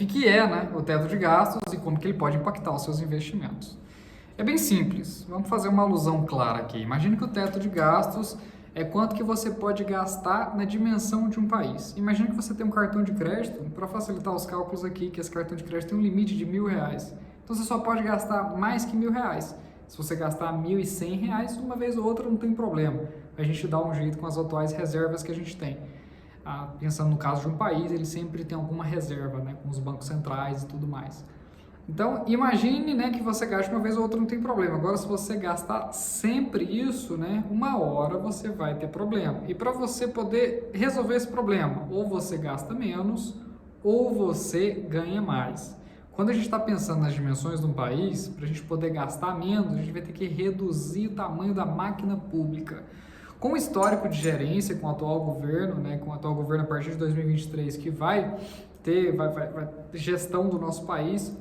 que é, né, o teto de gastos e como que ele pode impactar os seus investimentos. É bem simples, vamos fazer uma alusão clara aqui. Imagine que o teto de gastos é quanto que você pode gastar na dimensão de um país. Imagine que você tem um cartão de crédito, para facilitar os cálculos aqui, que esse cartão de crédito tem um limite de R$1.000. Então você só pode gastar mais que R$1.000. Se você gastar R$1.100, uma vez ou outra não tem problema. A gente dá um jeito com as atuais reservas que a gente tem. Pensando no caso de um país, ele sempre tem alguma reserva, né, com os bancos centrais e tudo mais. Então, imagine, né, que você gaste uma vez ou outra, não tem problema. Agora, se você gastar sempre isso, né, uma hora você vai ter problema. E para você poder resolver esse problema, ou você gasta menos, ou você ganha mais. Quando a gente está pensando nas dimensões de um país, para a gente poder gastar menos, a gente vai ter que reduzir o tamanho da máquina pública. Com o histórico de gerência, com o atual governo, né, com o atual governo a partir de 2023, que vai ter gestão do nosso país,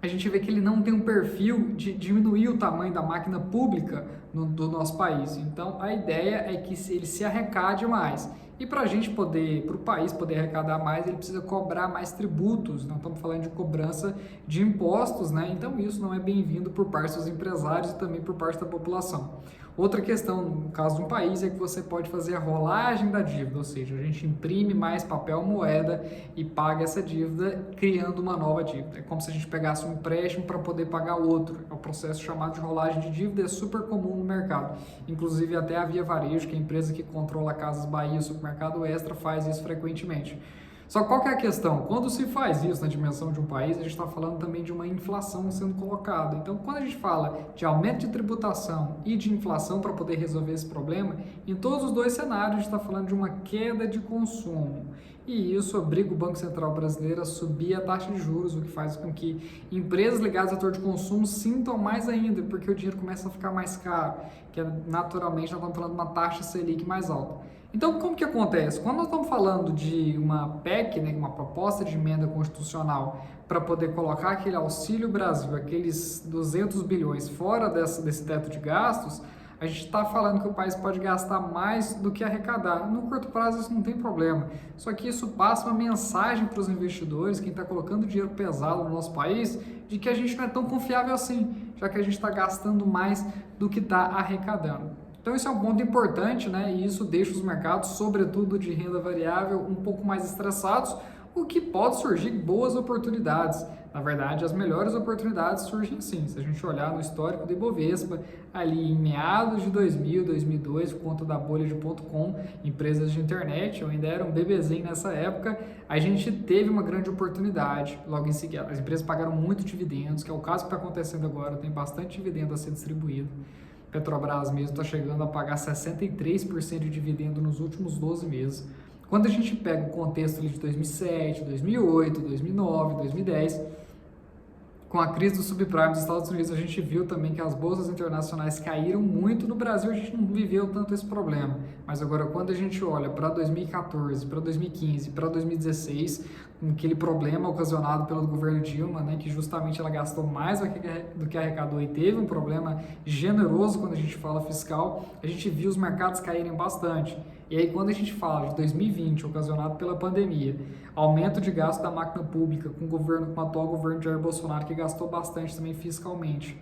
a gente vê que ele não tem um perfil de diminuir o tamanho da máquina pública do nosso país. Então, a ideia é que ele se arrecade mais. E para o país poder arrecadar mais, ele precisa cobrar mais tributos. Nós estamos falando de cobrança de impostos, né? Então, isso não é bem-vindo por parte dos empresários e também por parte da população. Outra questão, no caso de um país, é que você pode fazer a rolagem da dívida, ou seja, a gente imprime mais papel moeda e paga essa dívida criando uma nova dívida. É como se a gente pegasse um empréstimo para poder pagar outro. É o processo chamado de rolagem de dívida, é super comum no mercado. Inclusive até a Via Varejo, que é a empresa que controla a Casas Bahia e o Supermercado Extra, faz isso frequentemente. Só que qual que é a questão? Quando se faz isso na dimensão de um país, a gente está falando também de uma inflação sendo colocada. Então, quando a gente fala de aumento de tributação e de inflação para poder resolver esse problema, em todos os dois cenários a gente está falando de uma queda de consumo. E isso obriga o Banco Central brasileiro a subir a taxa de juros, o que faz com que empresas ligadas ao setor de consumo sintam mais ainda, porque o dinheiro começa a ficar mais caro, que naturalmente nós estamos falando de uma taxa Selic mais alta. Então, como que acontece? Quando nós estamos falando de uma PEC, né, uma proposta de emenda constitucional, para poder colocar aquele Auxílio Brasil, aqueles 200 bilhões fora desse teto de gastos, a gente está falando que o país pode gastar mais do que arrecadar. No curto prazo isso não tem problema. Só que isso passa uma mensagem para os investidores, quem está colocando dinheiro pesado no nosso país, de que a gente não é tão confiável assim, já que a gente está gastando mais do que está arrecadando. Então isso é um ponto importante, né? E isso deixa os mercados, sobretudo de renda variável, um pouco mais estressados, o que pode surgir boas oportunidades. Na verdade, as melhores oportunidades surgem sim. Se a gente olhar no histórico do Ibovespa, ali em meados de 2000, 2002, por conta da bolha de .com, empresas de internet, eu ainda era um bebezinho nessa época, a gente teve uma grande oportunidade. Logo em seguida, as empresas pagaram muito dividendos, que é o caso que está acontecendo agora, tem bastante dividendo a ser distribuído. Petrobras mesmo está chegando a pagar 63% de dividendo nos últimos 12 meses. Quando a gente pega o contexto ali de 2007, 2008, 2009, 2010, com a crise do subprime dos Estados Unidos, a gente viu também que as bolsas internacionais caíram muito. No Brasil a gente não viveu tanto esse problema, mas agora quando a gente olha para 2014, para 2015, para 2016, aquele problema ocasionado pelo governo Dilma, né, que justamente ela gastou mais do que arrecadou e teve um problema generoso quando a gente fala fiscal, a gente viu os mercados caírem bastante. E aí quando a gente fala de 2020, ocasionado pela pandemia, aumento de gasto da máquina pública com o atual governo de Jair Bolsonaro, que gastou bastante também fiscalmente.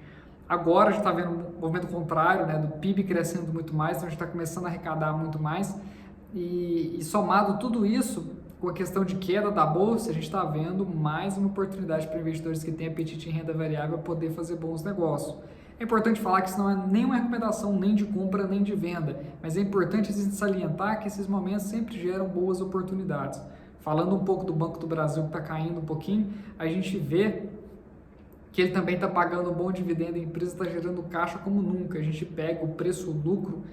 Agora a gente está vendo um movimento contrário, né, do PIB crescendo muito mais, então a gente está começando a arrecadar muito mais. E somado tudo isso, com a questão de queda da bolsa, a gente está vendo mais uma oportunidade para investidores que têm apetite em renda variável poder fazer bons negócios. É importante falar que isso não é nenhuma recomendação nem de compra nem de venda, mas é importante salientar que esses momentos sempre geram boas oportunidades. Falando um pouco do Banco do Brasil, que está caindo um pouquinho, a gente vê que ele também está pagando um bom dividendo, a empresa está gerando caixa como nunca. A gente pega o preço-lucro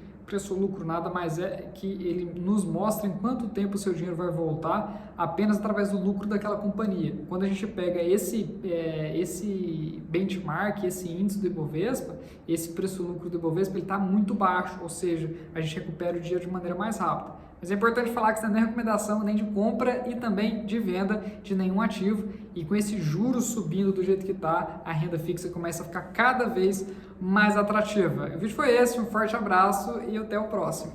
nada mais é que ele nos mostra em quanto tempo o seu dinheiro vai voltar apenas através do lucro daquela companhia. Quando a gente pega esse benchmark, esse índice do Ibovespa, esse preço-lucro do Ibovespa, ele está muito baixo, ou seja, a gente recupera o dinheiro de maneira mais rápida. Mas é importante falar que isso não é nem recomendação nem de compra e também de venda de nenhum ativo. E com esse juros subindo do jeito que está, a renda fixa começa a ficar cada vez mais atrativa. O vídeo foi esse, um forte abraço e até o próximo.